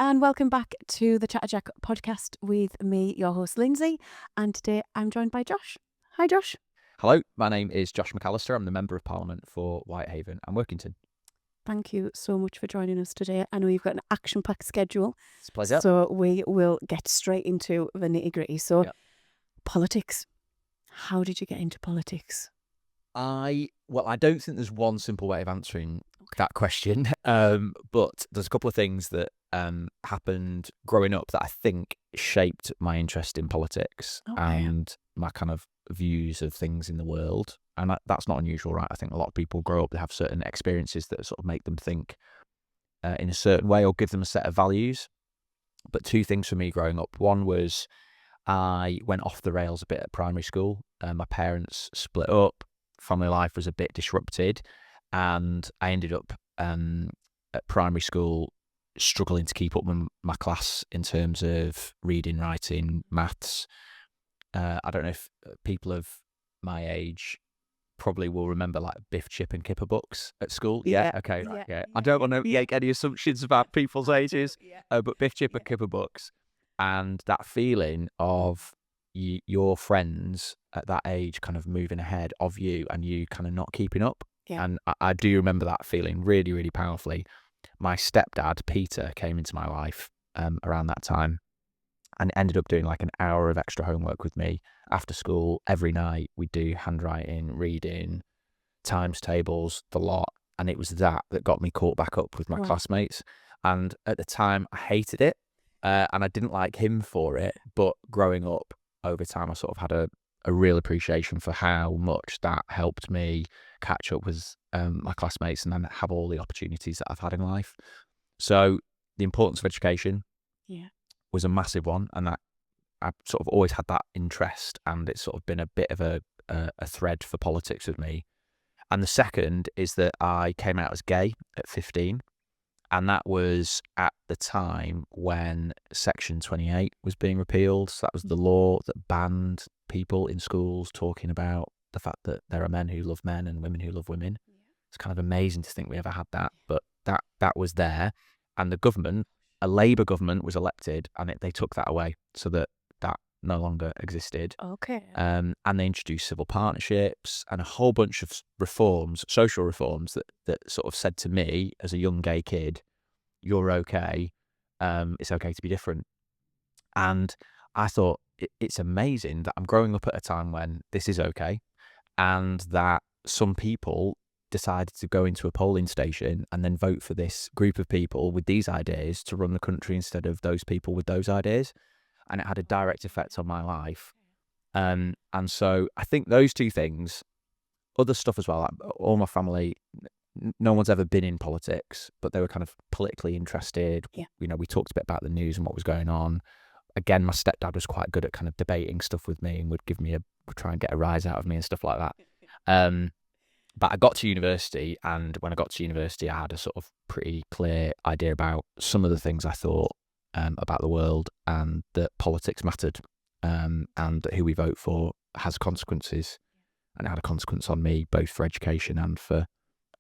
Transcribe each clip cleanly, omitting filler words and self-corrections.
and welcome back to the Chatter Jack podcast with me, your host Lindsay, and today I'm joined by Josh. Hi Josh. Hello, my name is Josh MacAlister. I'm the Member of Parliament for Whitehaven and Workington. Thank you so much for joining us today. I know you've got an action-packed schedule. It's a pleasure. So we will get straight into the nitty-gritty. So, Politics. How did you get into politics? I don't think there's one simple way of answering that question, but there's a couple of things that happened growing up that I think shaped my interest in politics and my kind of views of things in the world. And that's not unusual, right? I think a lot of people grow up, they have certain experiences that sort of make them think in a certain way or give them a set of values. But two things for me growing up. One was I went off the rails a bit at primary school. My parents split up. Family life was a bit disrupted, and I ended up at primary school struggling to keep up with my class in terms of reading, writing, maths. I don't know if people of my age probably will remember like Biff, Chip and Kipper books at school. Okay. Right, yeah. I don't want to make any assumptions about people's ages, but Biff, Chip and Kipper books, and that feeling of your friends at that age kind of moving ahead of you and you kind of not keeping up. And I do remember that feeling really, really powerfully. My stepdad, Peter, came into my life around that time and ended up doing like an hour of extra homework with me after school. Every night we'd do handwriting, reading, times tables, the lot. And it was that got me caught back up with my classmates. And at the time I hated it and I didn't like him for it. But growing up, over time, I sort of had a real appreciation for how much that helped me catch up with my classmates and then have all the opportunities that I've had in life. So the importance of education was a massive one, and that I've sort of always had that interest, and it's sort of been a bit of a thread for politics with me. And the second is that I came out as gay at 15. And that was at the time when Section 28 was being repealed. So that was the law that banned people in schools talking about the fact that there are men who love men and women who love women. It's kind of amazing to think we ever had that, but that was there. And the government, a Labour government, was elected, and they took that away so that no longer existed. And they introduced civil partnerships and a whole bunch of reforms, social reforms that sort of said to me as a young gay kid, you're okay, it's okay to be different. And I thought it's amazing that I'm growing up at a time when this is okay, and that some people decided to go into a polling station and then vote for this group of people with these ideas to run the country instead of those people with those ideas. And it had a direct effect on my life. And so I think those two things, other stuff as well, like all my family, no one's ever been in politics, but they were kind of politically interested. You know, we talked a bit about the news and what was going on. Again, my stepdad was quite good at kind of debating stuff with me and would try and get a rise out of me and stuff like that. But I got to university, and when I got to university, I had a sort of pretty clear idea about some of the things I thought about the world, and that politics mattered, and that who we vote for has consequences. And it had a consequence on me, both for education and for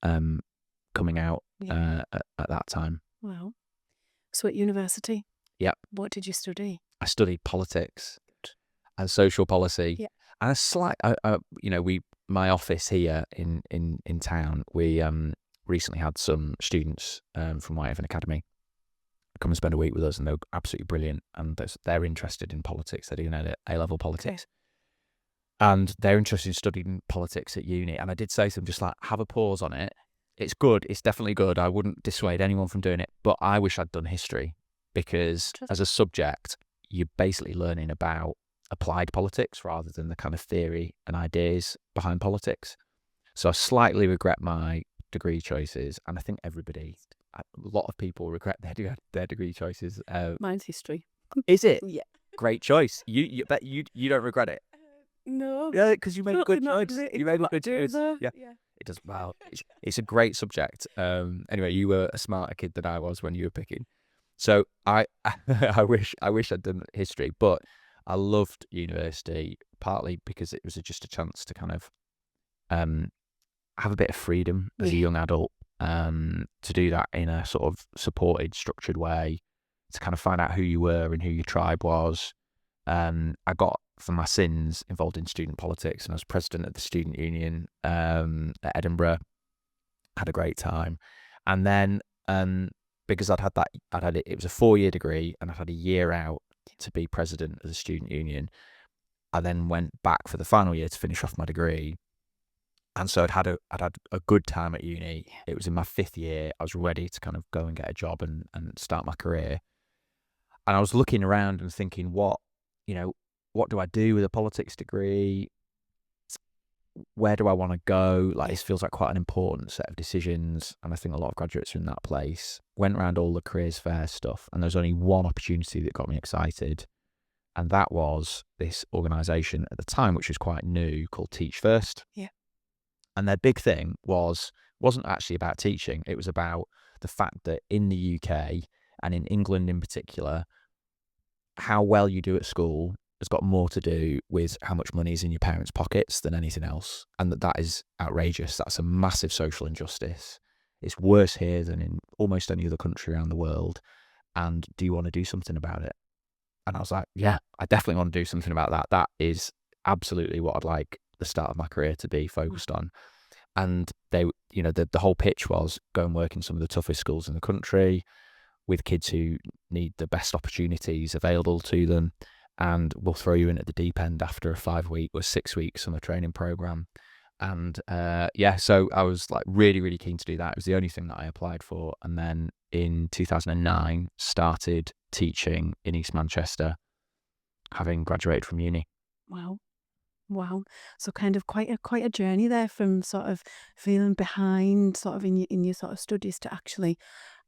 coming out at that time. Wow. So at university? What did you study? I studied politics and social policy. And a slight, my office here in town, we recently had some students from Whitehaven Academy come and spend a week with us, and they're absolutely brilliant, and they're interested in politics. They're doing A-level politics, and they're interested in studying politics at uni. And I did say to them, just like, have a pause on it. It's good, it's definitely good. I wouldn't dissuade anyone from doing it, but I wish I'd done history, because as a subject, you're basically learning about applied politics rather than the kind of theory and ideas behind politics. So I slightly regret my degree choices, and I think a lot of people regret their degree choices. Mine's history. Is it? Yeah. Great choice. You bet you don't regret it. No. Yeah, because you made a good choice. Really. You made a good choice. Yeah. It does. Wow. It's a great subject. Anyway, you were a smarter kid than I was when you were picking. So I wish I'd done history, but I loved university partly because it was just a chance to kind of have a bit of freedom as a young adult, to do that in a sort of supported, structured way, to kind of find out who you were and who your tribe was. I got, for my sins, involved in student politics, and I was president of the student union at Edinburgh. Had a great time. And then because it was a 4-year degree, and I'd had a year out to be president of the student union. I then went back for the final year to finish off my degree. And so I'd had a good time at uni. It was in my 5th year. I was ready to kind of go and get a job and start my career. And I was looking around and thinking, what do I do with a politics degree? Where do I want to go? Like, this feels like quite an important set of decisions. And I think a lot of graduates are in that place. Went around all the careers fair stuff, and there was only one opportunity that got me excited. And that was this organisation at the time, which was quite new, called Teach First. Yeah. And their big thing wasn't actually about teaching. It was about the fact that in the UK, and in England in particular, how well you do at school has got more to do with how much money is in your parents' pockets than anything else. And that is outrageous. That's a massive social injustice. It's worse here than in almost any other country around the world. And do you want to do something about it? And I was like, yeah, I definitely want to do something about that. That is absolutely what I'd like the start of my career to be focused on. And they, the whole pitch was go and work in some of the toughest schools in the country with kids who need the best opportunities available to them. And we'll throw you in at the deep end after a 5-week or 6-week summer training program. And so I was like really, really keen to do that. It was the only thing that I applied for. And then in 2009, started teaching in East Manchester, having graduated from uni. Wow. So kind of quite a journey there, from sort of feeling behind sort of in your sort of studies to actually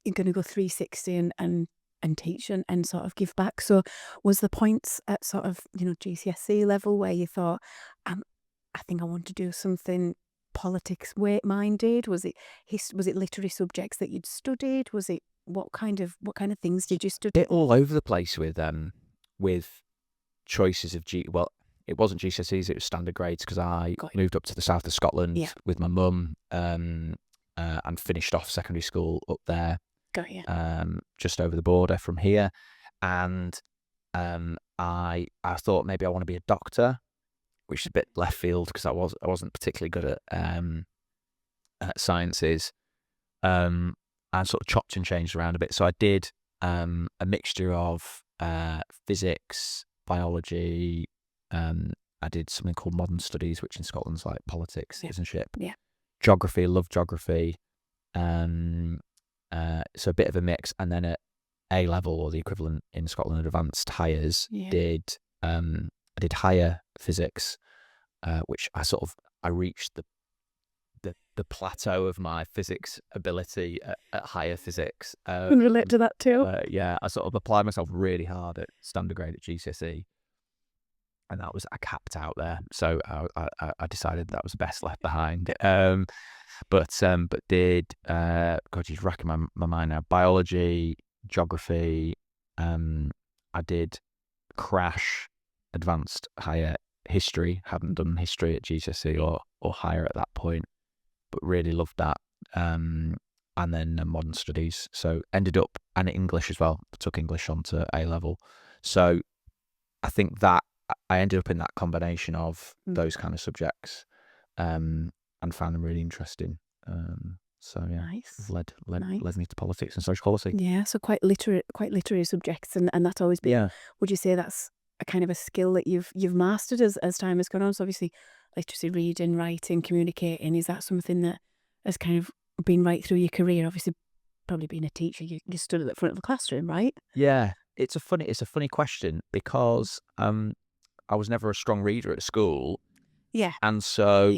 you're going to go 360 and teach and sort of give back. So was the points at sort of, GCSE level where you thought, I think I want to do something politics minded? Was it literary subjects that you'd studied? Was it what kind of things did you study? Bit all over the place with choices of it wasn't GCSEs, it was standard grades, because I moved up to the south of Scotland with my mum and finished off secondary school up there. Got you. Just over the border from here. And I thought maybe I want to be a doctor, which is a bit left field because I wasn't particularly good at sciences. I sort of chopped and changed around a bit. So I did a mixture of physics, biology. I did something called modern studies, which in Scotland's like politics, citizenship. Yeah. Geography, loved geography. So a bit of a mix. And then at A level, or the equivalent in Scotland, advanced hires, I did higher physics, which I reached the plateau of my physics ability at higher physics. I can relate to that too. I sort of applied myself really hard at standard grade at GCSE, and I capped out there. So I decided that was best left behind. But did God, you're racking my mind now. Biology, geography. I did crash, advanced higher history. Hadn't done history at GCSE or higher at that point, but really loved that. And then modern studies. So ended up, and English as well. Took English onto A level. So I think that I ended up in that combination of those kind of subjects, and found them really interesting. Nice. Led me to politics and social policy. Yeah, so quite literary subjects, and that's always been. Yeah. Would you say that's a kind of a skill that you've mastered as time has gone on? So obviously, literacy, reading, writing, communicating. Is that something that has kind of been right through your career? Obviously, probably being a teacher, you stood at the front of the classroom, right? Yeah, it's a funny question, because I was never a strong reader at school. Yeah. And so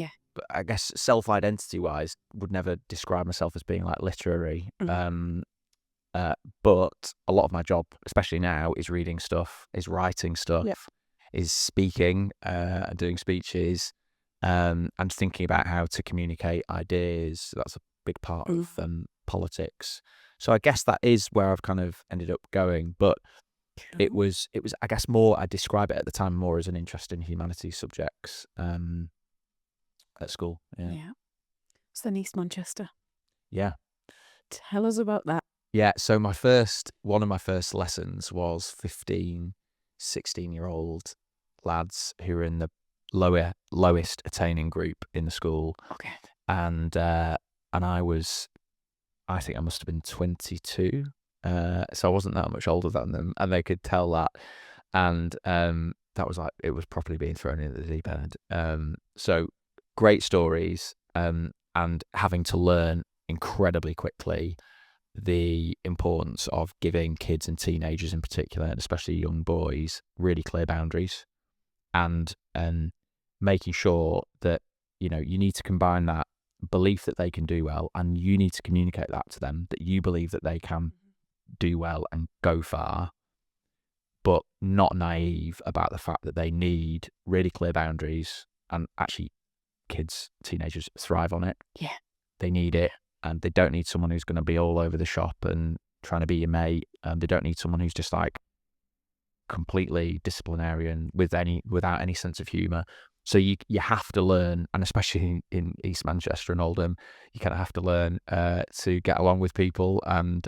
I guess self-identity wise would never describe myself as being like literary. But a lot of my job, especially now, is reading stuff, is writing stuff, is speaking, and doing speeches, and thinking about how to communicate ideas. That's a big part of politics. So I guess that is where I've kind of ended up going. But it was I guess more, I describe it at the time more as an interest in humanities subjects at school. Yeah. So then East Manchester. Yeah. Tell us about that. Yeah, so one of my first lessons was 15, 16-year-old lads who were in the lowest attaining group in the school. Okay. And I think I must have been 22. So I wasn't that much older than them, and they could tell that. And that was like, it was properly being thrown into the deep end. So great stories, and having to learn incredibly quickly the importance of giving kids and teenagers in particular, and especially young boys, really clear boundaries, and making sure that, you need to combine that belief that they can do well, and you need to communicate that to them, that you believe that they can do well and go far, but not naive about the fact that they need really clear boundaries. And actually, teenagers thrive on it. Yeah. They need it, and they don't need someone who's going to be all over the shop and trying to be your mate. They don't need someone who's just like completely disciplinarian without any sense of humour. So you have to learn, and especially in East Manchester and Oldham, you kind of have to learn to get along with people and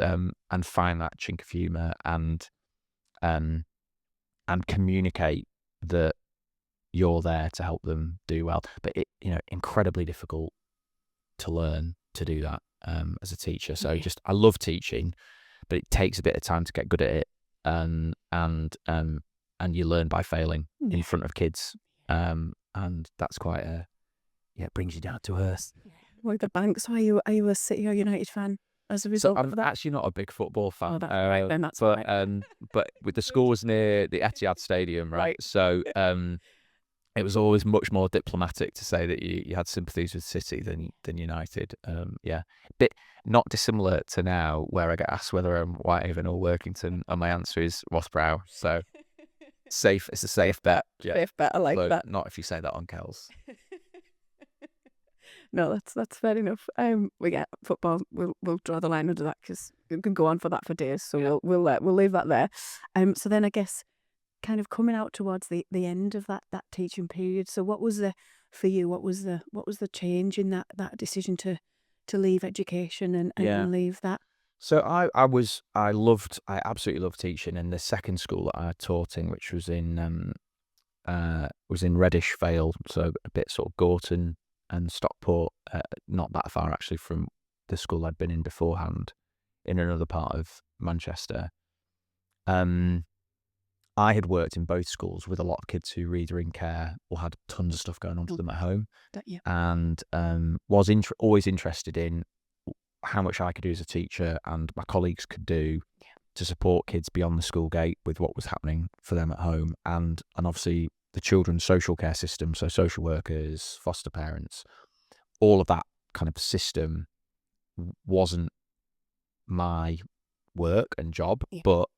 find that chink of humour and communicate that you're there to help them do well. But incredibly difficult to learn to do that as a teacher. So I love teaching, but it takes a bit of time to get good at it, and you learn by failing in front of kids, and that's quite it brings you down to earth. Like the bank. So are you a City or United fan as a result So I'm of that? actually not a big football fan. Then that's but fine. but with the school was near the Etihad Stadium, right? Right. So it was always much more diplomatic to say that you had sympathies with City than United. Bit not dissimilar to now, where I get asked whether I'm Whitehaven or Workington, and my answer is Rothbrow. So safe. It's a safe bet. Yeah. Safe bet. I like that. Not if you say that on Kells. No, that's fair enough. We get football. We'll draw the line under that, because we can go on for that for days. So we'll leave that there. So then I guess, kind of coming out towards the end of that teaching period. So what was for you? What was the change in that decision to leave education and leave that? So I absolutely loved teaching. And the second school that I taught in, which was in Reddish Vale, so a bit sort of Gorton and Stockport, not that far actually from the school I'd been in beforehand, in another part of Manchester. I had worked in both schools with a lot of kids who were either in care or had tons of stuff going on for them at home, and was always interested in how much I could do as a teacher and my colleagues could do to support kids beyond the school gate with what was happening for them at home, and obviously the children's social care system, so social workers, foster parents, all of that kind of system wasn't my work and job, but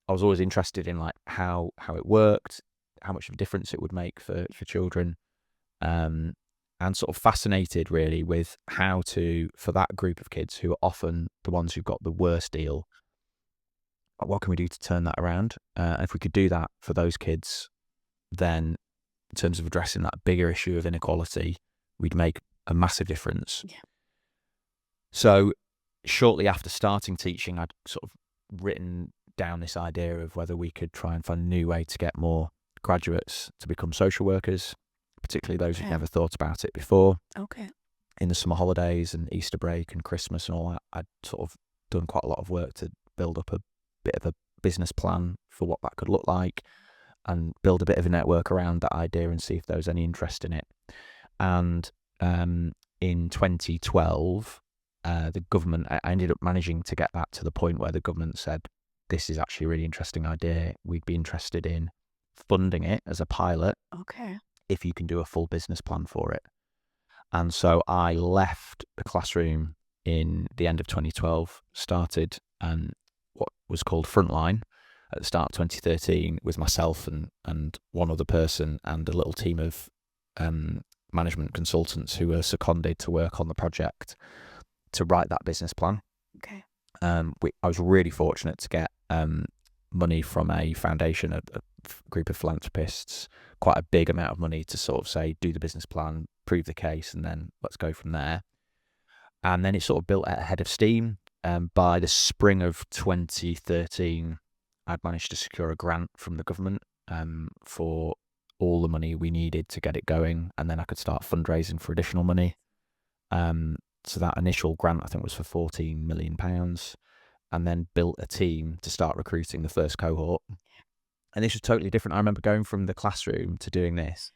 I was always interested in like how it worked, how much of a difference it would make for children, and sort of fascinated really with how to, for that group of kids who are often the ones who've got the worst deal, what can we do to turn that around? If we could do that for those kids, then in terms of addressing that bigger issue of inequality, we'd make a massive difference. So shortly after starting teaching, I'd sort of written down this idea of whether we could try and find a new way to get more graduates to become social workers, particularly those who'd never thought about it before. In the summer holidays and Easter break and Christmas and all that, I'd sort of done quite a lot of work to build up a bit of a business plan for what that could look like, and build a bit of a network around that idea and see if there was any interest in it. And in 2012, the government, I ended up managing to get that to the point where the government said, this is actually a really interesting idea. We'd be interested in funding it as a pilot if you can do a full business plan for it. And so I left the classroom in the end of 2012, started what was called Frontline at the start of 2013 with myself and one other person and a little team of management consultants who were seconded to work on the project to write that business plan. I was really fortunate to get money from a foundation, a group of philanthropists, quite a big amount of money to sort of say, do the business plan, prove the case, and then let's go from there. And then it sort of built at a head of steam. by the spring of 2013, I'd managed to secure a grant from the government for all the money we needed to get it going, and then I could start fundraising for additional money. So that initial grant, I think, was for £14 million, and then built a team to start recruiting the first cohort. And this was totally different. I remember going from the classroom to doing this.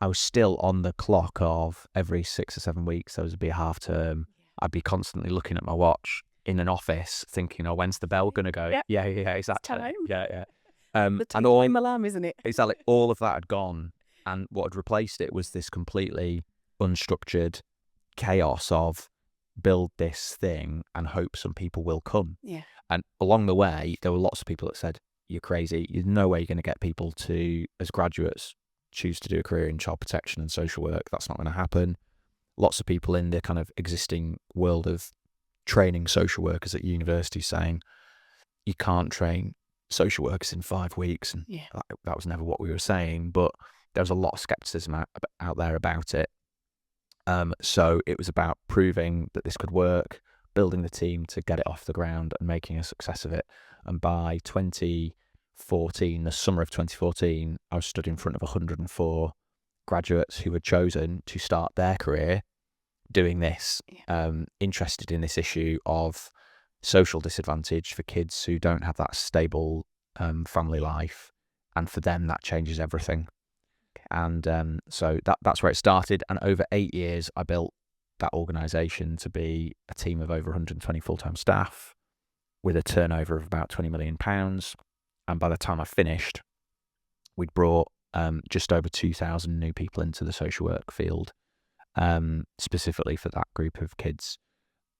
I was still on the clock of every 6 or 7 weeks. There would be a half term. I'd be constantly looking at my watch in an office thinking, oh, when's the bell going to go? Yeah, exactly. Time. Yeah. The And all, time alarm, isn't it? exactly, all of that had gone. And what had replaced it was this completely unstructured chaos of build this thing and hope some people will come. Yeah. And along the way, there were lots of people that said, you're crazy. There's no way you're going to get people to, as graduates, choose to do a career in child protection and social work. That's not going to happen. Lots of people in the kind of existing world of training social workers at university saying, you can't train social workers in 5 weeks. And that was never what we were saying, but there was a lot of skepticism out there about it. So it was about proving that this could work, building the team to get it off the ground and making a success of it. And by 2014, the summer of 2014, I was stood in front of 104 graduates who were chosen to start their career doing this, interested in this issue of social disadvantage for kids who don't have that stable family life. And for them, that changes everything. And so that's where it started. And over 8 years, I built that organisation to be a team of over 120 full-time staff with a turnover of about £20 million. And by the time I finished, we'd brought just over 2,000 new people into the social work field, specifically for that group of kids.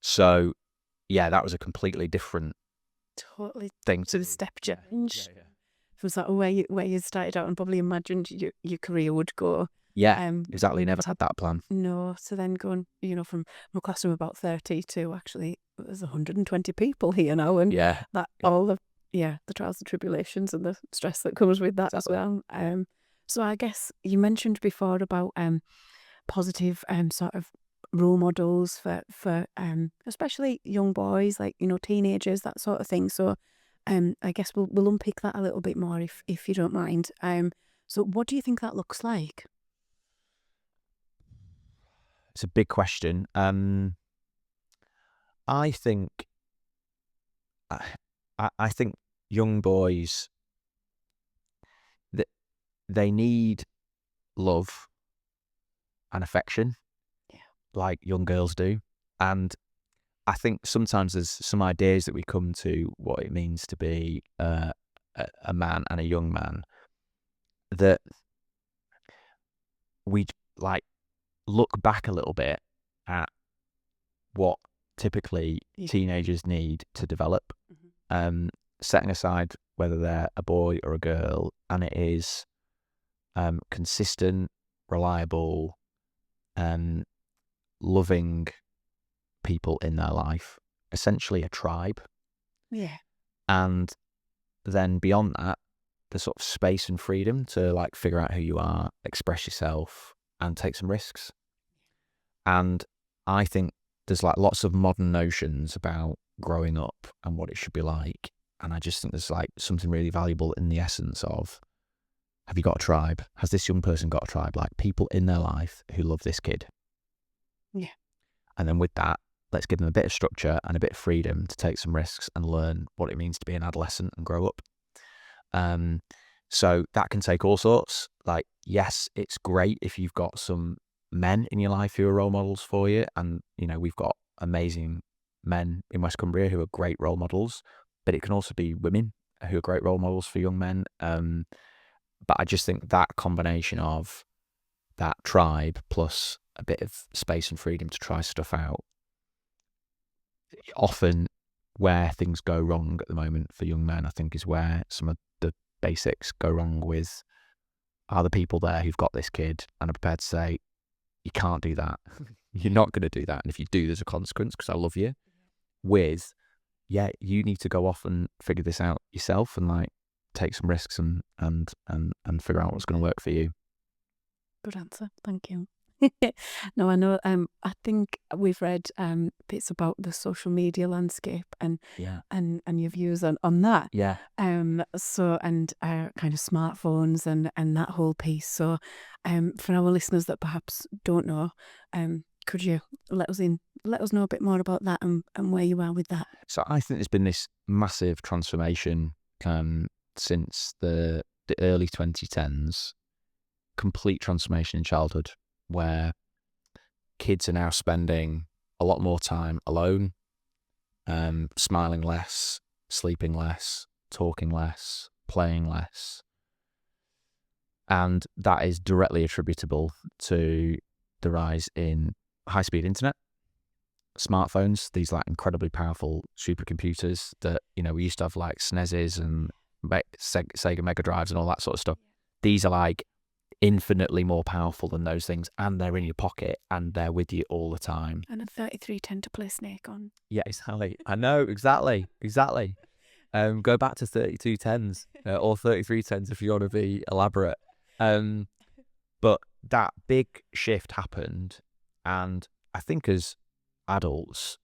So, yeah, that was a completely different thing. To the step change. From sort of where you started out and probably imagined your career would go. Yeah, exactly. Never had that plan. No, so then going, from a classroom of about 30 to actually there's 120 people here now, and all the trials and tribulations and the stress that comes with that as well. So I guess you mentioned before about positive sort of role models for especially young boys, like teenagers, that sort of thing. So I guess we'll unpick that a little bit more if you don't mind. So what do you think that looks like? It's a big question. I think young boys, that they need love and affection, like young girls do. And I think sometimes there's some ideas that we come to what it means to be a man and a young man, that we look back a little bit at what typically teenagers need to develop, setting aside whether they're a boy or a girl, and it is consistent, reliable, loving people in their life, essentially a tribe. And then beyond that, the sort of space and freedom to figure out who you are, express yourself, and take some risks. And I think there's lots of modern notions about growing up and what it should be like. And I just think there's something really valuable in the essence of, have you got a tribe? Has this young person got a tribe? People in their life who love this kid. And then with that, let's give them a bit of structure and a bit of freedom to take some risks and learn what it means to be an adolescent and grow up. So that can take all sorts. Yes, it's great if you've got some men in your life who are role models for you. And, we've got amazing men in West Cumbria who are great role models, but it can also be women who are great role models for young men. But I just think that combination of that tribe plus a bit of space and freedom to try stuff out, often where things go wrong at the moment for young men, I think, is where some of the basics go wrong with, are the people there who've got this kid and are prepared to say, you can't do that. You're not going to do that. And if you do, there's a consequence because I love you. With, you need to go off and figure this out yourself and take some risks and figure out what's going to work for you. Good answer. Thank you. No, I know. I think we've read bits about the social media landscape Yeah. and your views on that. Yeah. So and kind of smartphones and that whole piece. So, for our listeners that perhaps don't know, could you let us know a bit more about that and where you are with that? So I think there's been this massive transformation since the early 2010s, complete transformation in childhood, where kids are now spending a lot more time alone, smiling less, sleeping less, talking less, playing less. And that is directly attributable to the rise in high-speed internet, smartphones, these like incredibly powerful supercomputers that, we used to have like SNESes and Sega Mega Drives and all that sort of stuff. These are like infinitely more powerful than those things, and they're in your pocket and they're with you all the time. And a 3310 to play Snake on. Yeah, exactly. I know, exactly. Go back to 3210s or 3310s if you want to be elaborate. But that big shift happened, and I think as adults,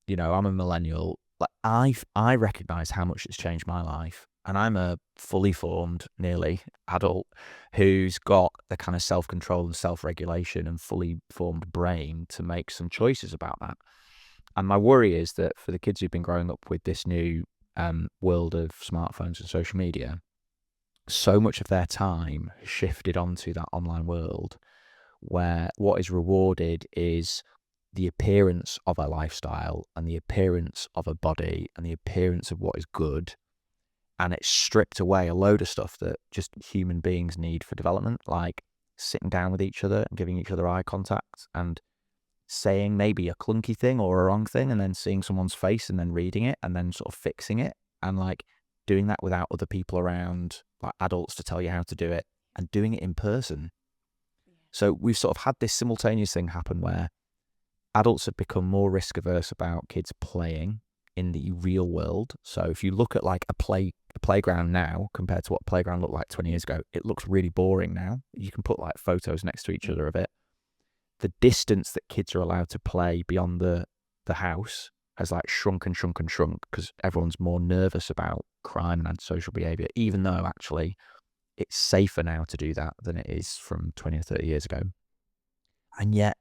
I'm a millennial. Like I recognize how much it's changed my life, and I'm a fully formed, nearly adult who's got the kind of self-control and self-regulation and fully formed brain to make some choices about that. And my worry is that for the kids who've been growing up with this new world of smartphones and social media, so much of their time has shifted onto that online world where what is rewarded is the appearance of a lifestyle and the appearance of a body and the appearance of what is good. And it's stripped away a load of stuff that just human beings need for development, like sitting down with each other and giving each other eye contact and saying maybe a clunky thing or a wrong thing and then seeing someone's face and then reading it and then sort of fixing it, and like doing that without other people around, like adults to tell you how to do it, and doing it in person. So we've sort of had this simultaneous thing happen where adults have become more risk averse about kids playing in the real world. So if you look at like a playground now compared to what a playground looked like 20 years ago, it looks really boring now. You can put like photos next to each other of it. The distance that kids are allowed to play beyond the house has like shrunk because everyone's more nervous about crime and antisocial behaviour, even though actually it's safer now to do that than it is from 20 or 30 years ago. And yet,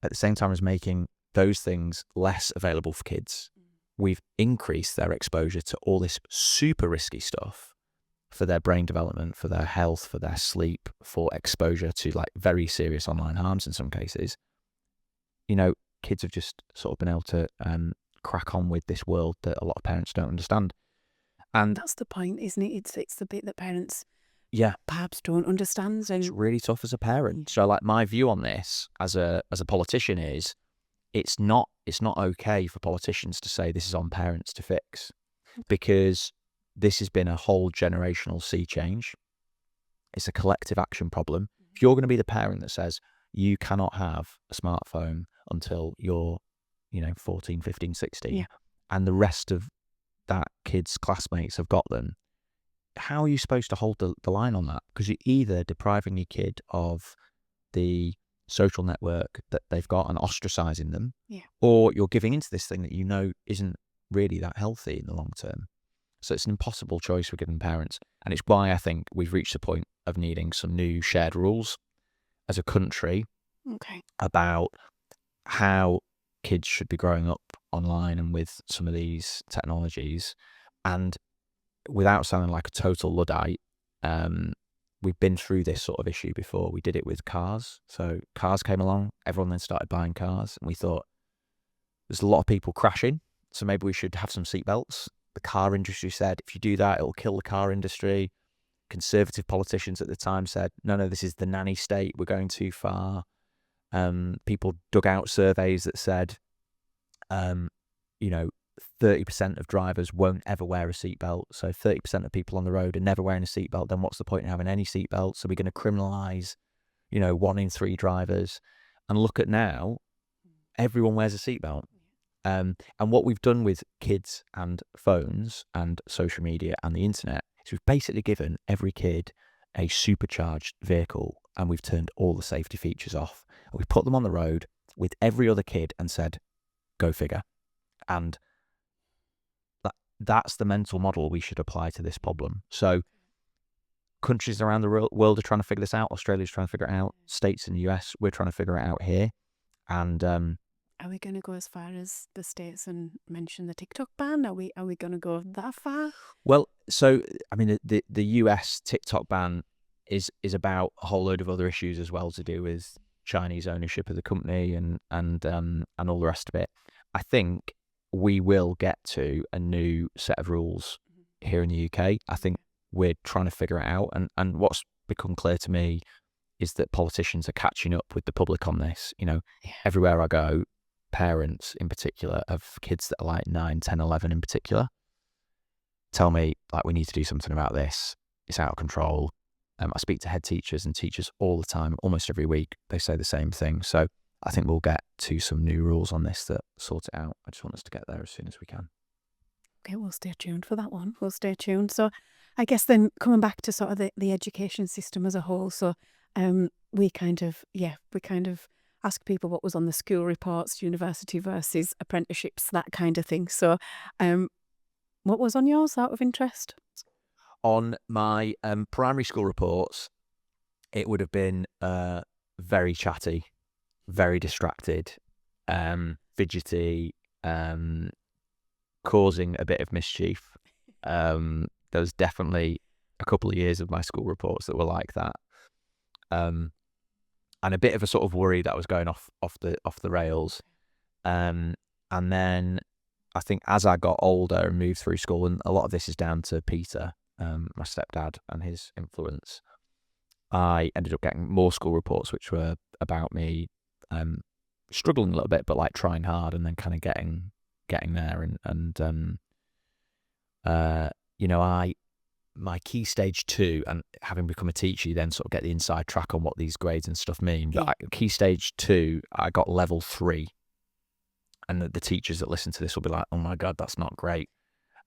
at the same time as making those things less available for kids, we've increased their exposure to all this super risky stuff for their brain development, for their health, for their sleep, for exposure to like very serious online harms in some cases. Kids have just sort of been able to crack on with this world that a lot of parents don't understand. And that's the point, isn't it? It's the bit that parents yeah, perhaps don't understand. And it's really tough as a parent. So like my view on this as a politician is it's not okay for politicians to say this is on parents to fix, because this has been a whole generational sea change. It's a collective action problem. If you're going to be the parent that says you cannot have a smartphone until you're 14, 15, 16, and the rest of that kid's classmates have got them, how are you supposed to hold the line on that? Because you're either depriving your kid of the social network that they've got and ostracizing them, or you're giving into this thing that isn't really that healthy in the long term. So it's an impossible choice we're giving parents. And it's why I think we've reached the point of needing some new shared rules as a country about how kids should be growing up online and with some of these technologies. And without sounding like a total Luddite, we've been through this sort of issue before. We did it with cars. So cars came along, everyone then started buying cars, and we thought there's a lot of people crashing, so maybe we should have some seatbelts. The car industry said, if you do that, it'll kill the car industry. Conservative politicians at the time said, no, this is the nanny state, we're going too far. People dug out surveys that said, 30% of drivers won't ever wear a seatbelt. So 30% of people on the road are never wearing a seatbelt. Then what's the point in having any seatbelt? So we're going to criminalise, 1 in 3 drivers. And look at now, everyone wears a seatbelt. And what we've done with kids and phones and social media and the internet is we've basically given every kid a supercharged vehicle, and we've turned all the safety features off. We put them on the road with every other kid and said, go figure. And that's the mental model we should apply to this problem. So countries around the world are trying to figure this out. Australia's trying to figure it out. States in the US, we're trying to figure it out here. And are we going to go as far as the States and mention the TikTok ban? Are we going to go that far? Well, so I mean, the US TikTok ban is about a whole load of other issues as well, to do with Chinese ownership of the company and all the rest of it. I think we will get to a new set of rules here in the UK. I think we're trying to figure it out, and what's become clear to me is that politicians are catching up with the public on this. Everywhere I go, parents in particular of kids that are like 9, 10, 11 in particular tell me, like, we need to do something about this. It's out of control. I speak to head teachers and teachers all the time, almost every week. They say the same thing. So I think we'll get to some new rules on this that sort it out. I just want us to get there as soon as we can. Okay, we'll stay tuned for that one. We'll stay tuned. So I guess then coming back to sort of the education system as a whole. So we kind of ask people what was on the school reports, university versus apprenticeships, that kind of thing. So what was on yours out of interest? On my primary school reports, it would have been very chatty, very distracted, fidgety, causing a bit of mischief. There was definitely a couple of years of my school reports that were like that, and a bit of a sort of worry that I was going off the rails. And then I think as I got older and moved through school, and a lot of this is down to Peter, my stepdad, and his influence, I ended up getting more school reports which were about me struggling a little bit, but like trying hard, and then kind of getting there. My key stage 2, and having become a teacher, you then sort of get the inside track on what these grades and stuff mean. But key stage 2, I got level 3, and the teachers that listen to this will be like, "Oh my God, that's not great."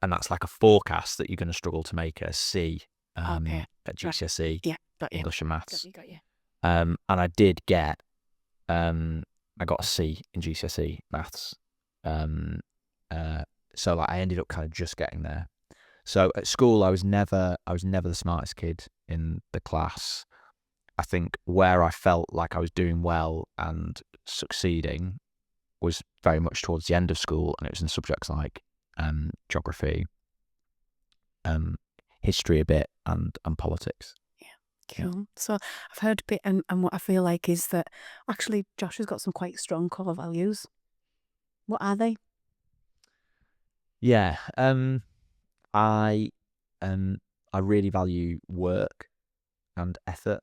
And that's like a forecast that you're going to struggle to make a C at GCSE, English and maths. Got you. And I did get, I got a C in GCSE maths. So like I ended up kind of just getting there. So at school, I was never the smartest kid in the class. I think where I felt like I was doing well and succeeding was very much towards the end of school, and it was in subjects like geography, history a bit, and politics. Yeah, cool. So I've heard a bit, and what I feel like is that actually Josh has got some quite strong core values. What are they? Yeah, I really value work and effort.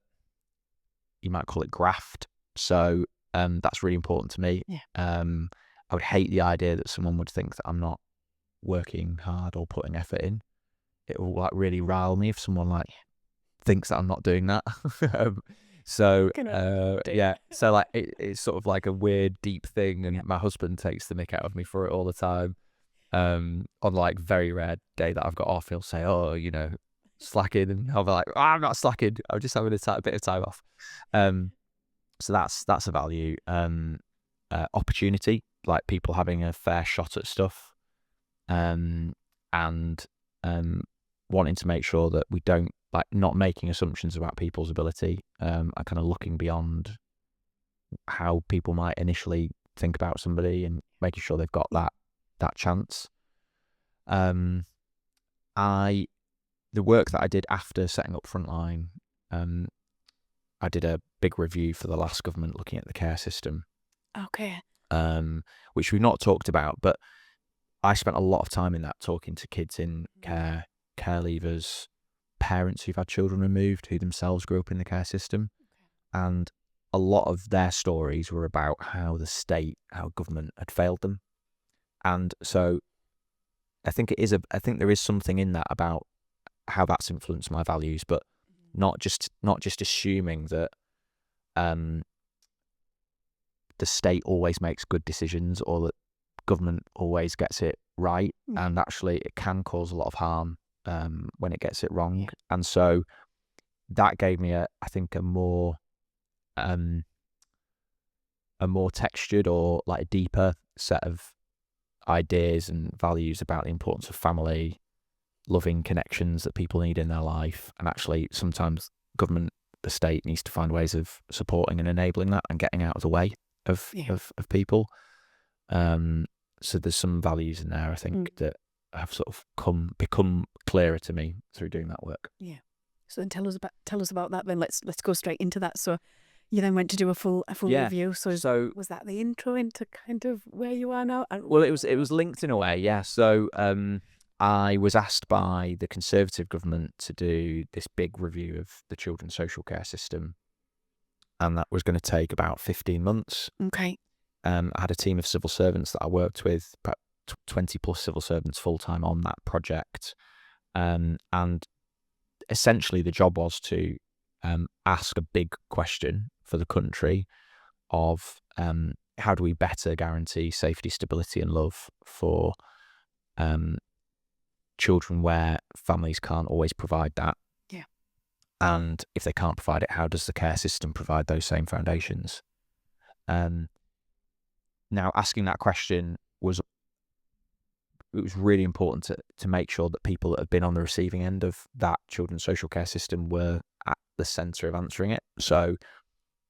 You might call it graft. So that's really important to me. Yeah. I would hate the idea that someone would think that I'm not working hard or putting effort in. It will like really rile me if someone like thinks that I'm not doing that. So like it's sort of like a weird deep thing, and my husband takes the mick out of me for it all the time. On like very rare day that I've got off, he'll say, "Oh, slacking," and I'll be like, "Oh, I'm not slacking. I'm just having a bit of time off." So that's a value. Opportunity, like people having a fair shot at stuff, and wanting to make sure that we don't, like, not making assumptions about people's ability, and kind of looking beyond how people might initially think about somebody, and making sure they've got that chance. The work that I did after setting up Frontline, I did a big review for the last government looking at the care system. Okay. Which we've not talked about, but I spent a lot of time in that, talking to kids in care leavers, parents who've had children removed who themselves grew up in the care system. Okay. And a lot of their stories were about how government had failed them. And so I think there is something in that about how that's influenced my values, but not just assuming that the state always makes good decisions, or that government always gets it right. And actually it can cause a lot of harm when it gets it wrong. And so that gave me I think a more a more textured or like a deeper set of ideas and values about the importance of family, loving connections that people need in their life. And actually sometimes government, the state, needs to find ways of supporting and enabling that and getting out of the way of people. So there's some values in there, I think, that have sort of become clearer to me through doing that work. Yeah. So then tell us about that then. Let's go straight into that. So you then went to do a full review. So was that the intro into kind of where you are now? Well, it was linked in a way, yeah. So I was asked by the Conservative government to do this big review of the children's social care system, and that was going to take about 15 months. Okay. I had a team of civil servants that I worked with, about 20 plus civil servants full time on that project, and essentially the job was to ask a big question for the country of how do we better guarantee safety, stability and love for children where families can't always provide that. Yeah. And if they can't provide it, how does the care system provide those same foundations? Now, asking that question was really important to make sure that people that have been on the receiving end of that children's social care system were at the centre of answering it. So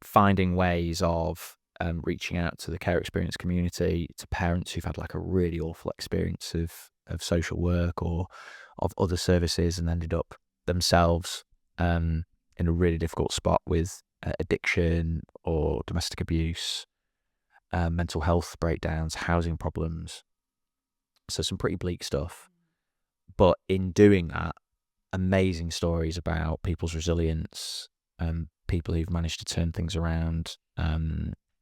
finding ways of reaching out to the care experience community, to parents who've had like a really awful experience of social work or of other services and ended up themselves in a really difficult spot with addiction or domestic abuse, mental health breakdowns, housing problems. So some pretty bleak stuff. But in doing that, amazing stories about people's resilience, people who've managed to turn things around,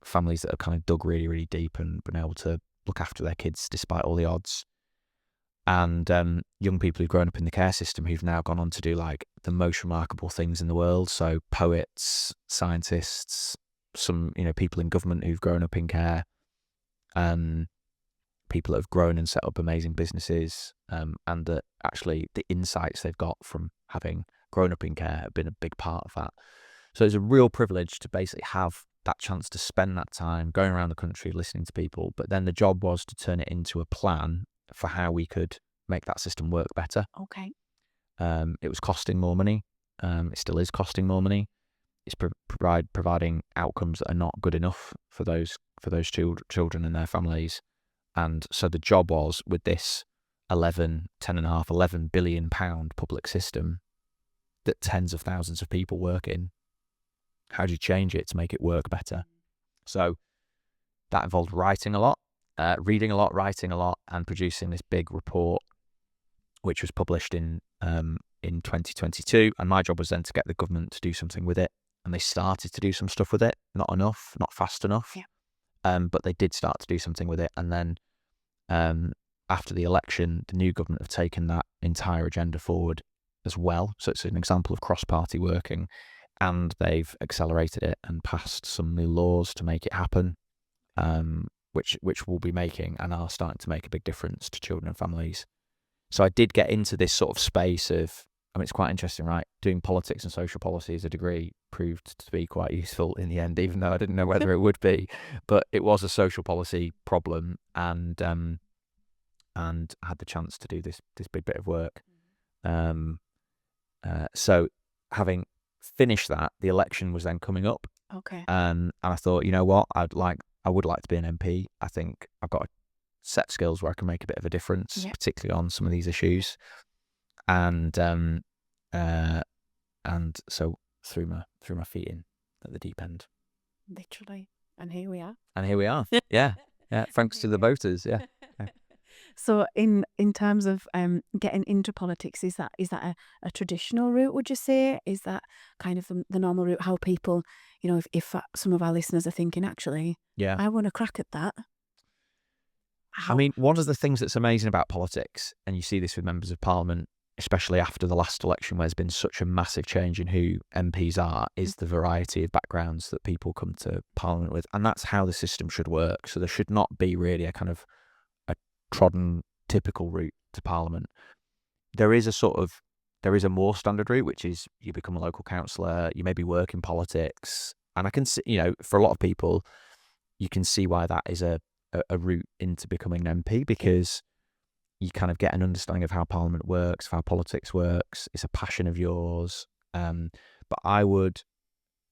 families that have kind of dug really, really deep and been able to look after their kids despite all the odds. And young people who've grown up in the care system who've now gone on to do like the most remarkable things in the world. So poets, scientists, some, people in government who've grown up in care, people that have grown and set up amazing businesses, and that actually the insights they've got from having grown up in care have been a big part of that. So it's a real privilege to basically have that chance to spend that time going around the country listening to people. But then the job was to turn it into a plan for how we could make that system work better. Okay. It was costing more money. It still is costing more money. It's providing outcomes that are not good enough for those children and their families. And so the job was, with this 11 billion pound public system that tens of thousands of people work in, how do you change it to make it work better? So that involved writing a lot, reading a lot, writing a lot, and producing this big report, which was published in 2022. And my job was then to get the government to do something with it. And they started to do some stuff with it. Not enough, not fast enough. Yeah. But they did start to do something with it. And then after the election, the new government have taken that entire agenda forward as well. So it's an example of cross-party working. And they've accelerated it and passed some new laws to make it happen, which will be making and are starting to make a big difference to children and families. So I did get into this sort of space of, it's quite interesting, right? Doing politics and social policy as a degree proved to be quite useful in the end, even though I didn't know whether it would be. But it was a social policy problem, and I had the chance to do this big bit of work. So having finished that, the election was then coming up. Okay. And I thought, you know what, I would like to be an MP. I think I've got a set of skills where I can make a bit of a difference, particularly on some of these issues. And so threw my feet in at the deep end. Literally. And here we are. Yeah. Thanks to the voters. Yeah. So in terms of getting into politics, is that a traditional route, would you say? Is that kind of the normal route, how people, if some of our listeners are thinking, actually, I want to crack at that? One of the things that's amazing about politics, and you see this with members of parliament, especially after the last election where there's been such a massive change in who MPs are, is the variety of backgrounds that people come to parliament with. And that's how the system should work. So there should not be really a kind of a trodden typical route to parliament. There is a more standard route, which is you become a local councillor, you maybe work in politics. And I can see, for a lot of people, you can see why that is a route into becoming an MP, because you kind of get an understanding of how Parliament works, of how politics works. It's a passion of yours. But I would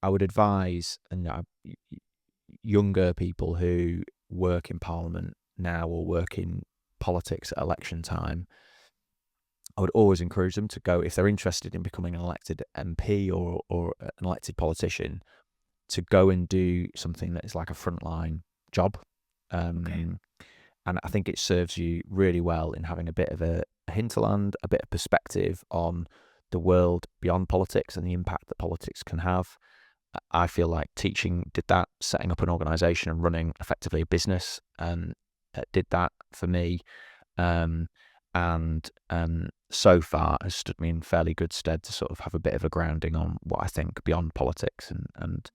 advise, and younger people who work in Parliament now or work in politics at election time, I would always encourage them to go, if they're interested in becoming an elected MP or an elected politician, to go and do something that is like a frontline job. And I think it serves you really well in having a bit of a hinterland, a bit of perspective on the world beyond politics and the impact that politics can have. I feel like teaching did that, setting up an organisation and running effectively a business did that for me. And so far has stood me in fairly good stead to sort of have a bit of a grounding on what I think beyond politics and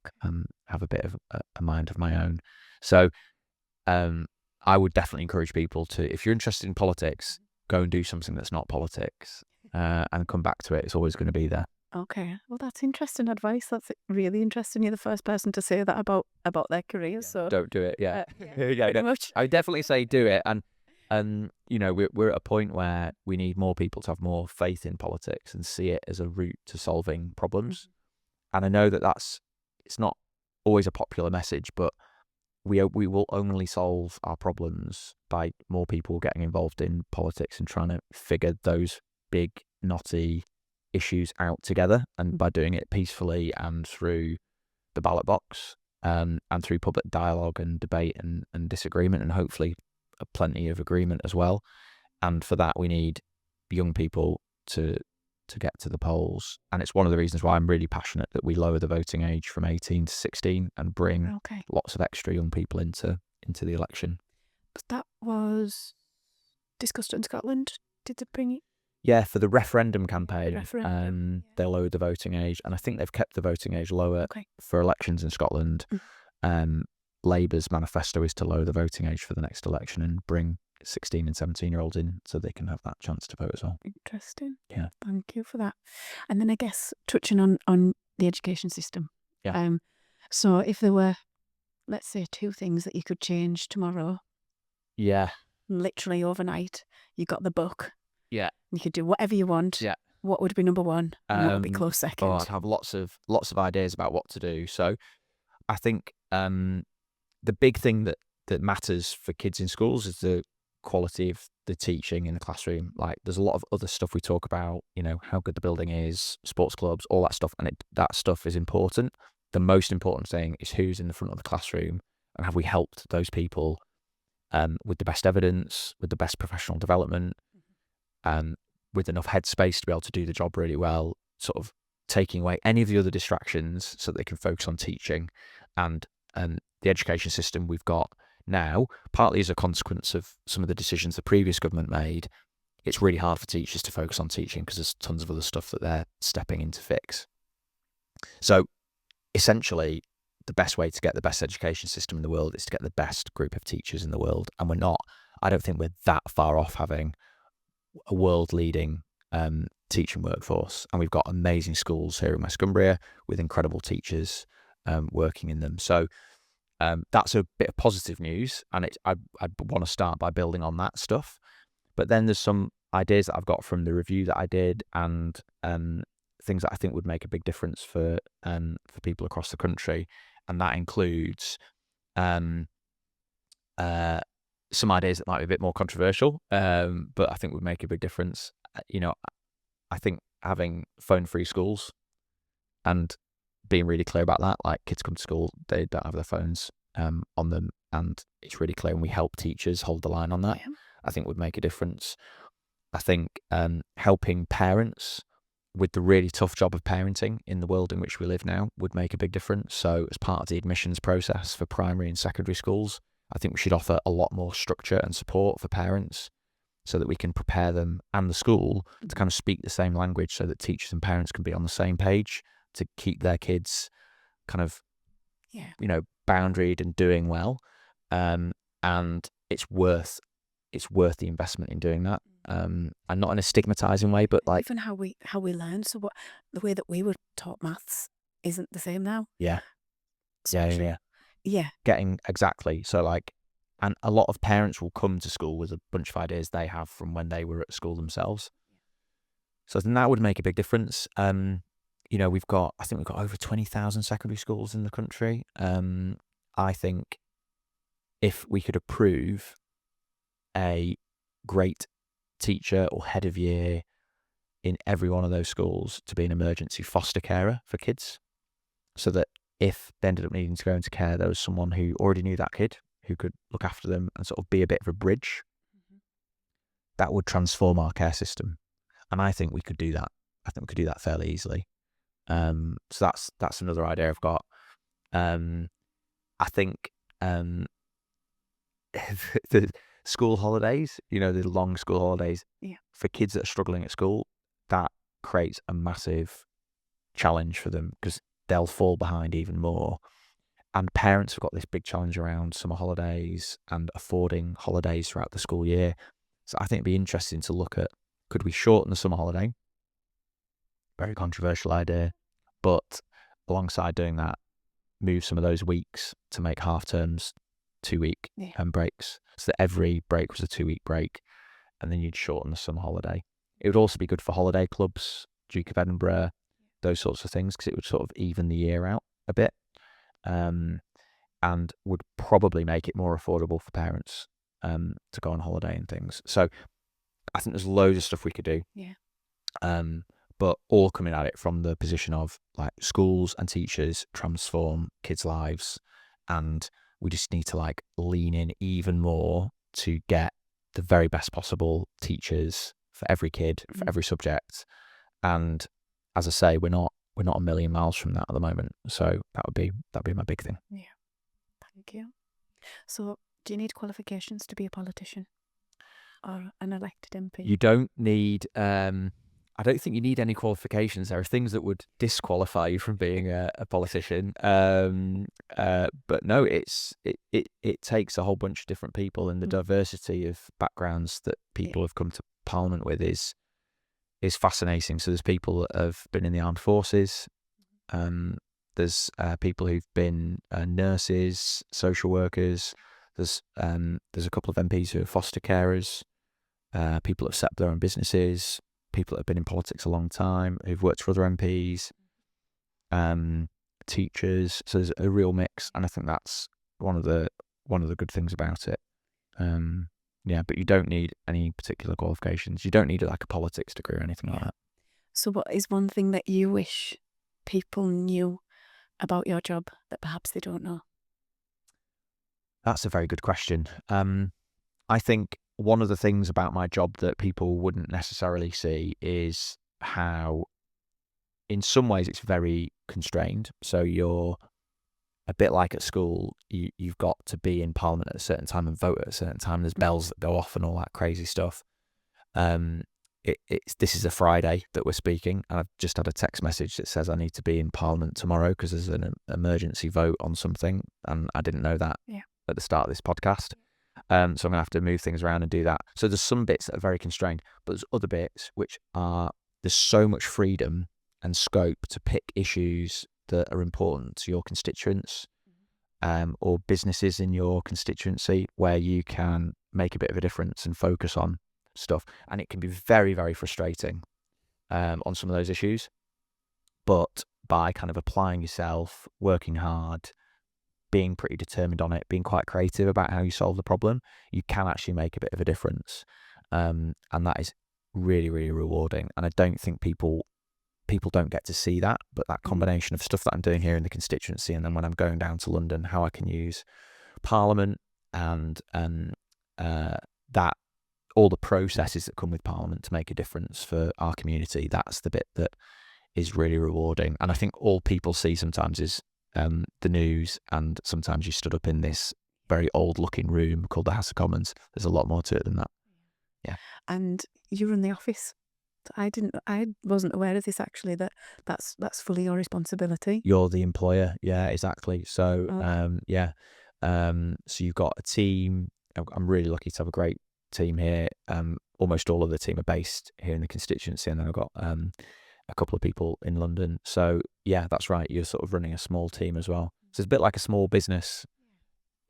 have a bit of a mind of my own. So I would definitely encourage people to, if you're interested in politics, go and do something that's not politics and come back to it. It's always going to be there. Okay, well, that's interesting advice. That's really interesting. You're the first person to say that about their career. So Don't do it. Yeah, pretty much. I would definitely say do it. And we're at a point where we need more people to have more faith in politics and see it as a route to solving problems. And I know that it's not always a popular message, but we will only solve our problems by more people getting involved in politics and trying to figure those big, knotty issues out together, and by doing it peacefully and through the ballot box and through public dialogue and debate and disagreement, and hopefully plenty of agreement as well. And for that we need young people to get to the polls, and it's one of the reasons why I'm really passionate that we lower the voting age from 18 to 16 and bring lots of extra young people into the election. But that was discussed in Scotland. Did they bring it? Yeah, for the referendum campaign, they lowered the voting age, and I think they've kept the voting age lower for elections in Scotland. Labour's manifesto is to lower the voting age for the next election and bring 16 and 17-year-olds in so they can have that chance to vote as well. Interesting. Yeah. Thank you for that. And then I guess touching on the education system. Yeah. So if there were, let's say, 2 things that you could change tomorrow. Yeah. Literally overnight, you got the book. Yeah. You could do whatever you want. Yeah. What would be number 1? And what would be close second? I'd have lots of ideas about what to do. So I think the big thing that matters for kids in schools is the quality of the teaching in the classroom. Like, there's a lot of other stuff we talk about, how good the building is, sports clubs, all that stuff, and that stuff is important. The most important thing is who's in the front of the classroom, and have we helped those people with the best evidence, with the best professional development, with enough headspace to be able to do the job really well, sort of taking away any of the other distractions so that they can focus on teaching. And the education system we've got now, partly as a consequence of some of the decisions the previous government made, it's really hard for teachers to focus on teaching because there's tons of other stuff that they're stepping in to fix. So essentially, the best way to get the best education system in the world is to get the best group of teachers in the world. And I don't think we're that far off having a world-leading teaching workforce. And we've got amazing schools here in West Cumbria with incredible teachers working in them. So that's a bit of positive news, and I'd want to start by building on that stuff. But then there's some ideas that I've got from the review that I did, and things that I think would make a big difference for people across the country, and that includes some ideas that might be a bit more controversial, but I think would make a big difference. I think having phone-free schools and being really clear about that, like kids come to school, they don't have their phones on them, and it's really clear, and we help teachers hold the line on that. Yeah. I think would make a difference. I think helping parents with the really tough job of parenting in the world in which we live now would make a big difference. So as part of the admissions process for primary and secondary schools, I think we should offer a lot more structure and support for parents so that we can prepare them and the school to kind of speak the same language, so that teachers and parents can be on the same page to keep their kids kind of, boundaried and doing well. And it's worth the investment in doing that. And not in a stigmatizing way, but like even how we learn. So the way that we were taught maths isn't the same now. Yeah. Yeah. getting exactly. So like, and a lot of parents will come to school with a bunch of ideas they have from when they were at school themselves. So I think that would make a big difference. You know, I think we've got over 20,000 secondary schools in the country. I think if we could approve a great teacher or head of year in every one of those schools to be an emergency foster carer for kids, so that if they ended up needing to go into care, there was someone who already knew that kid who could look after them and sort of be a bit of a bridge, that would transform our care system. And I think we could do that. I think we could do that fairly easily. So that's another idea I've got. I think the school holidays, you know, the long school holidays, Yeah. for kids that are struggling at school, that creates a massive challenge for them because they'll fall behind even more. And parents have got this big challenge around summer holidays and affording holidays throughout the school year. So I think it'd be interesting to look at, could we shorten the summer holiday? Very controversial idea. But alongside doing that, move some of those weeks to make half terms 2-week breaks, so that every break was a 2-week break, and then you'd shorten the summer holiday. It would also be good for holiday clubs, Duke of Edinburgh, those sorts of things, because it would sort of even the year out a bit, and would probably make it more affordable for parents to go on holiday and things. So I think there's loads of stuff we could do. Yeah. But all coming at it from the position of like schools and teachers transform kids' lives, and we just need to like lean in even more to get the very best possible teachers for every kid, for every subject. And as I say, we're not a million miles from that at the moment. So that'd be my big thing. Yeah. Thank you. So do you need qualifications to be a politician or an elected MP? You don't need I don't think you need any qualifications. There are things that would disqualify you from being a politician. But no, it takes a whole bunch of different people, and the diversity of backgrounds that people have come to Parliament with is fascinating. So there's people that have been in the armed forces. There's people who've been nurses, social workers. There's a couple of MPs who are foster carers. People that have set up their own businesses. People that have been in politics a long time, who've worked for other MPs, teachers. So there's a real mix, and I think that's one of the good things about it. But you don't need any particular qualifications. You don't need like a politics degree or anything like that. So what is one thing that you wish people knew about your job that perhaps they don't know? That's a very good question. I think one of the things about my job that people wouldn't necessarily see is how, in some ways, it's very constrained. So you're a bit like at school, you've got to be in Parliament at a certain time and vote at a certain time. There's bells that go off and all that crazy stuff. This is a Friday that we're speaking, and I've just had a text message that says I need to be in Parliament tomorrow because there's an emergency vote on something, and I didn't know that at the start of this podcast. So I'm going to have to move things around and do that. So there's some bits that are very constrained, but there's other bits which there's so much freedom and scope to pick issues that are important to your constituents, or businesses in your constituency, where you can make a bit of a difference and focus on stuff. And it can be very, very frustrating on some of those issues. But by kind of applying yourself, working hard, being pretty determined on it, being quite creative about how you solve the problem, you can actually make a bit of a difference. And that is really, really rewarding. And I don't think people don't get to see that, but that combination of stuff that I'm doing here in the constituency, and then when I'm going down to London, how I can use Parliament and that all the processes that come with Parliament to make a difference for our community, that's the bit that is really rewarding. And I think all people see sometimes is the news, and sometimes you stood up in this very old looking room called the House of Commons. There's a lot more to it than that. Yeah. And you run the office. I wasn't aware of this actually, that's fully your responsibility. You're the employer. Yeah, exactly. So so you've got a team. I'm really lucky to have a great team here. Almost all of the team are based here in the constituency, and then I've got a couple of people in London. So yeah, that's right. You're sort of running a small team as well. So it's a bit like a small business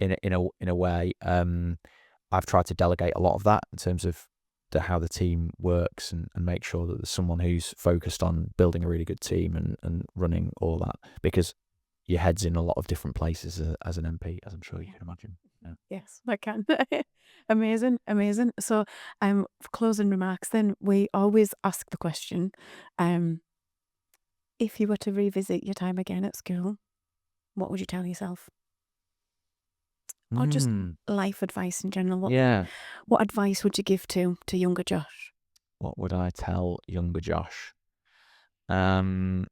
in a way. I've tried to delegate a lot of that in terms of how the team works and make sure that there's someone who's focused on building a really good team and running all that, because your head's in a lot of different places as an MP, as I'm sure you can imagine. Yeah. Yes, I can. Amazing, amazing. So, for closing remarks, then we always ask the question: if you were to revisit your time again at school, what would you tell yourself? Or just life advice in general. Yeah. What advice would you give to younger Josh? What would I tell younger Josh? God,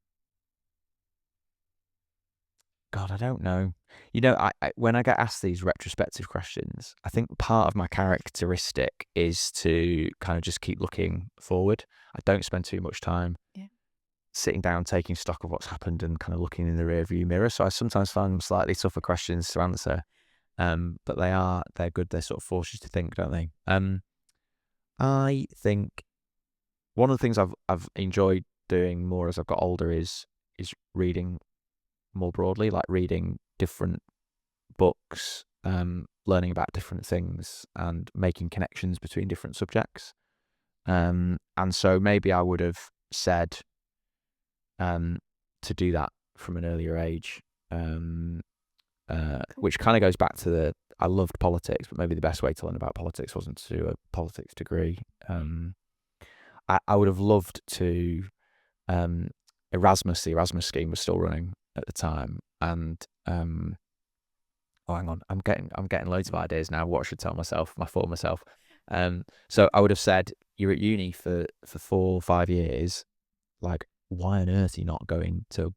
I don't know. I when I get asked these retrospective questions, I think part of my characteristic is to kind of just keep looking forward. I don't spend too much time sitting down, taking stock of what's happened and kind of looking in the rearview mirror. So I sometimes find them slightly tougher questions to answer. But they're good. They sort of force you to think, don't they? I think one of the things I've enjoyed doing more as I've got older is reading more broadly, like reading different books, learning about different things and making connections between different subjects. And so maybe I would have said to do that from an earlier age, which kind of goes back to I loved politics, but maybe the best way to learn about politics wasn't to do a politics degree. I would have loved to, the Erasmus scheme was still running at the time, and oh, hang on, I'm getting loads of ideas now. What I should tell myself, my former self. So I would have said, you're at uni for 4 or 5 years, like, why on earth are you not going to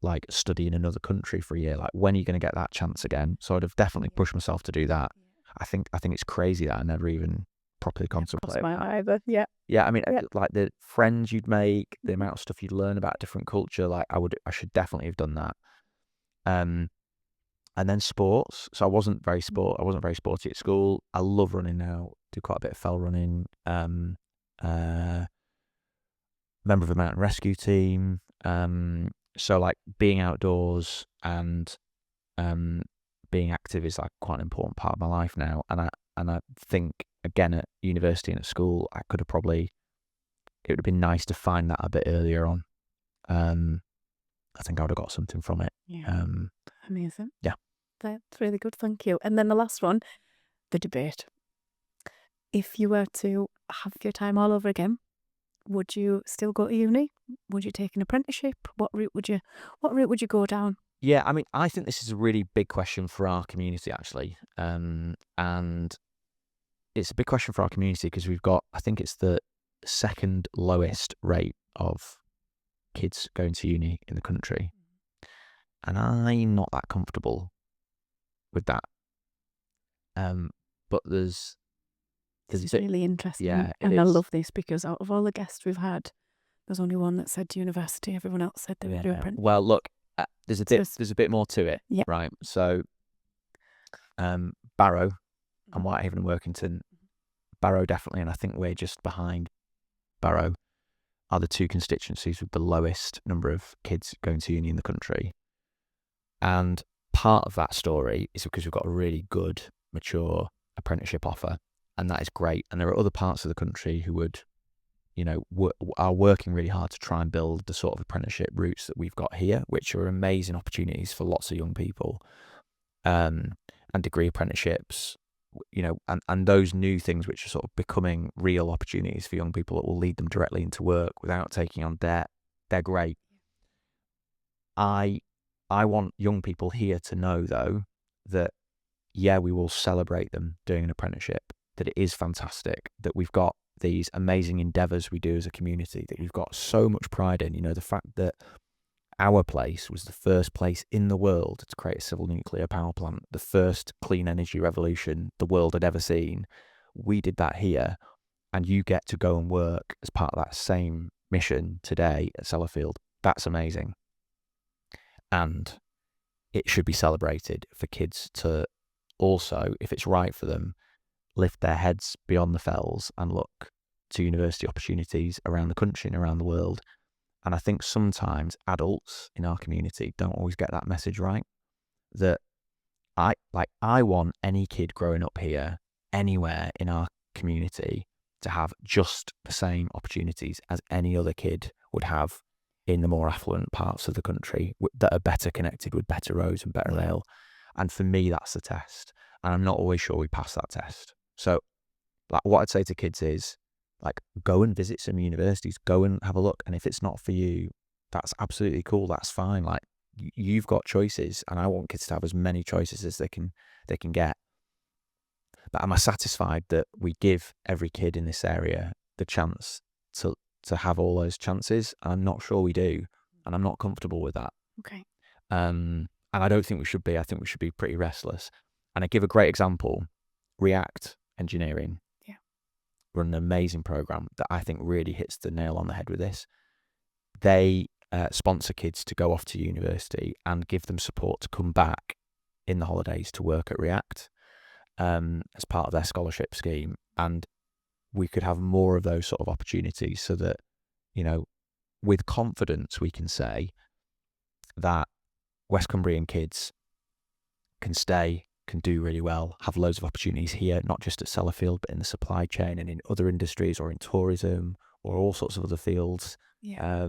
like study in another country for a year? Like, when are you going to get that chance again? So I'd have definitely pushed myself to do that. I think it's crazy that I never even properly contemplated that. Either. Yeah. Yeah, I mean, like the friends you'd make, the amount of stuff you'd learn about different culture, like I should definitely have done that. And then sports. So I wasn't very sporty at school. I love running now. Do quite a bit of fell running. Member of a mountain rescue team. So like being outdoors and being active is like quite an important part of my life now. And I think again at university and at school, it would have been nice to find that a bit earlier on. I think I would have got something from it. Yeah. Amazing. Yeah. That's really good. Thank you. And then the last one, the debate. If you were to have your time all over again, would you still go to uni? Would you take an apprenticeship? What route would you go down? Yeah, I mean, I think this is a really big question for our community, actually. And it's a big question for our community because we've got, I think it's the second lowest rate of kids going to uni in the country. And I'm not that comfortable with that. But this is really interesting. Yeah, and I love this because out of all the guests we've had, there's only one that said university. Everyone else said they were doing apprenticeship. Well, look, there's a bit more to it, right? So, Barrow and Whitehaven and Workington, Barrow definitely, and I think we're just behind Barrow, are the two constituencies with the lowest number of kids going to uni in the country. And part of that story is because we've got a really good, mature apprenticeship offer, and that is great. And there are other parts of the country who would, are working really hard to try and build the sort of apprenticeship routes that we've got here, which are amazing opportunities for lots of young people, and degree apprenticeships, and those new things which are sort of becoming real opportunities for young people that will lead them directly into work without taking on debt. They're great. I want young people here to know, though, that, we will celebrate them doing an apprenticeship, that it is fantastic, that we've got these amazing endeavours we do as a community, that we've got so much pride in. The fact that our place was the first place in the world to create a civil nuclear power plant, the first clean energy revolution the world had ever seen. We did that here, and you get to go and work as part of that same mission today at Sellafield. That's amazing. And it should be celebrated for kids to also, if it's right for them, lift their heads beyond the fells and look to university opportunities around the country and around the world. And I think sometimes adults in our community don't always get that message right. that I want any kid growing up here, anywhere in our community, to have just the same opportunities as any other kid would have in the more affluent parts of the country that are better connected with better roads and better rail. And for me, that's the test. And I'm not always sure we pass that test. So like what I'd say to kids is like, go and visit some universities, go and have a look. And if it's not for you, that's absolutely cool. That's fine. Like you've got choices, and I want kids to have as many choices as they can get. But am I satisfied that we give every kid in this area the chance to have all those chances? I'm not sure we do, and I'm not comfortable with that. Okay. And I don't think we should be. I think we should be pretty restless. And I give a great example: React Engineering. Yeah. Run an amazing program that I think really hits the nail on the head with this. They sponsor kids to go off to university and give them support to come back in the holidays to work at React as part of their scholarship scheme. And we could have more of those sort of opportunities so that, you know, with confidence, we can say that West Cumbrian kids can stay, can do really well, have loads of opportunities here, not just at Sellafield, but in the supply chain and in other industries or in tourism or all sorts of other fields. Yeah.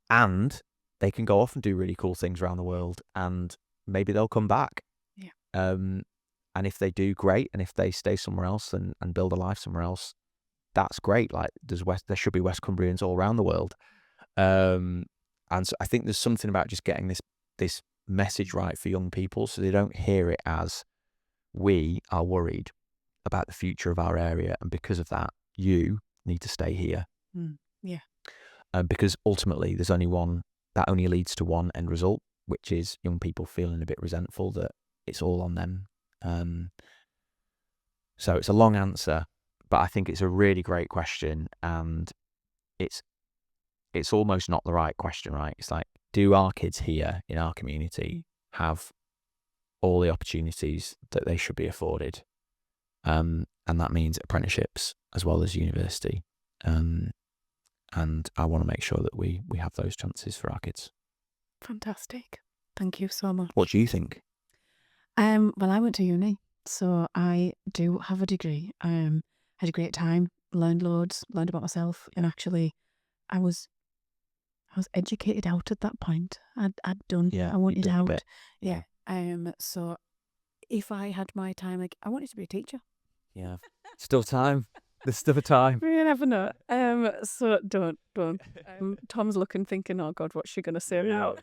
And they can go off and do really cool things around the world, and maybe they'll come back. Yeah. And if they do, great. And if they stay somewhere else and build a life somewhere else, that's great. Like there should be West Cumbrians all around the world. And so I think there's something about just getting this message right for young people, so they don't hear it as we are worried about the future of our area, and because of that, you need to stay here. Yeah. Because ultimately, there's only one that only leads to one end result, which is young people feeling a bit resentful that it's all on them. So it's a long answer, but I think it's a really great question, and it's almost not the right question, right? It's like, do our kids here in our community have all the opportunities that they should be afforded? And that means apprenticeships as well as university. And I want to make sure that we have those chances for our kids. Fantastic. Thank you so much. What do you think? Well, I went to uni, so I do have a degree. Had a great time, learned loads, learned about myself, and actually, I was educated out at that point. I wanted out. Yeah. So if I had my time, like I wanted to be a teacher. Yeah. Still time. There's still time. You never know. So don't. Tom's looking, thinking, "Oh God, what's she gonna say now?"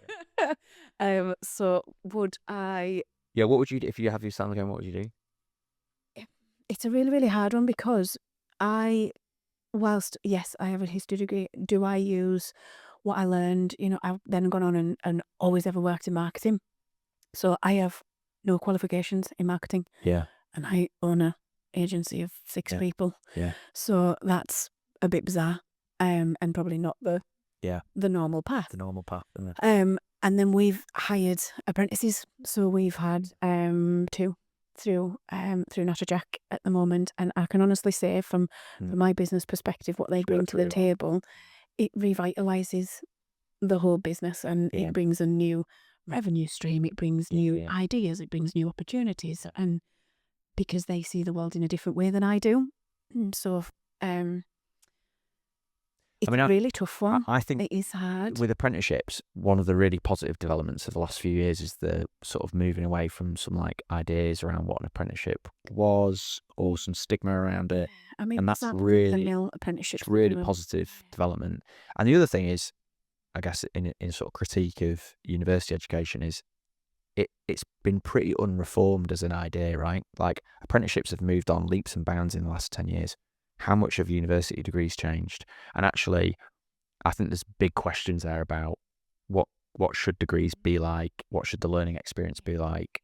So would I? Yeah. What would you do if you have your son again? What would you do? It's a really, really hard one because whilst yes, I have a history degree, do I use what I learned? You know, I've then gone on and always ever worked in marketing. So I have no qualifications in marketing. Yeah. And I own a agency of 6 people. Yeah. So that's a bit bizarre. And probably not the normal path. The normal path, isn't it? And then we've hired apprentices. So we've had 2 through Natterjack at the moment, and I can honestly say from my business perspective, what they bring to the table, it revitalises the whole business, and it brings a new revenue stream, it brings new ideas, it brings new opportunities, and because they see the world in a different way than I do. So it's a really tough one. I think it is hard. With apprenticeships, one of the really positive developments of the last few years is the sort of moving away from some like ideas around what an apprenticeship was, or some stigma around it. I mean, and that's the really nil apprenticeship. it's really positive development. And the other thing is, I guess in sort of critique of university education, is it's been pretty unreformed as an idea, right? Like apprenticeships have moved on leaps and bounds in the last 10 years. How much have university degrees changed? And actually, I think there's big questions there about what should degrees be like? What should the learning experience be like?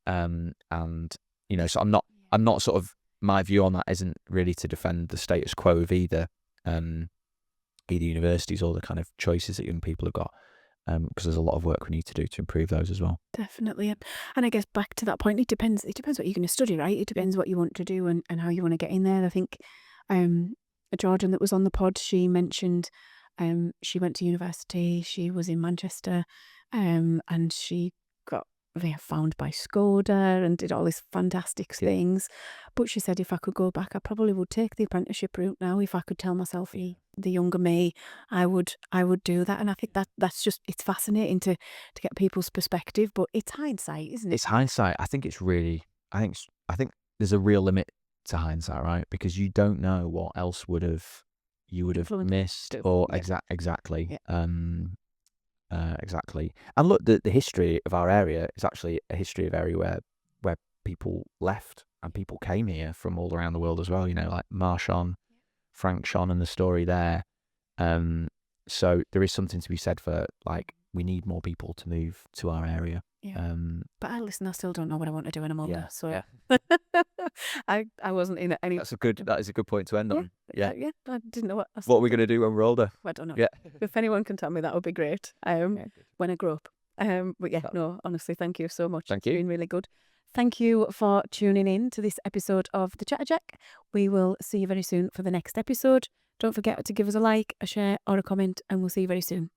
And you know, so I'm not sort of, my view on that isn't really to defend the status quo of either universities or the kind of choices that young people have got, because there's a lot of work we need to do to improve those as well. Definitely. And I guess back to that point, it depends what you're going to study, right? It depends what you want to do and how you want to get in there. I think Jordan that was on the pod, she mentioned she went to university, she was in Manchester, and she got they are found by Skoda and did all these fantastic Yeah. things. But she said if I could go back, I probably would take the apprenticeship route now. If I could tell myself the younger me, I would do that. And I think that's just, it's fascinating to get people's perspective, but it's hindsight, isn't it? It's hindsight. I think it's really. I think there's a real limit to hindsight, right? Because you don't know what else you would have Influenced missed, too. or Yeah. exactly. Yeah. Exactly. And look, the history of our area is actually a history of area where people left and people came here from all around the world as well. You know, like Marchon, Frank Shon, and the story there. So there is something to be said for, like, we need more people to move to our area. Yeah. But I still don't know what I want to do when I'm older. Yeah, So yeah. I wasn't in any. That is a good point to end on. Yeah. Yeah. I didn't know what. What are we going to do when we're older? I don't know. Yeah. If anyone can tell me, that would be great. When I grow up. But yeah, no, honestly, thank you so much. Thank It's you. been really good. Thank you for tuning in to this episode of The Chatter Jack. We will see you very soon for the next episode. Don't forget to give us a like, a share, or a comment, and we'll see you very soon.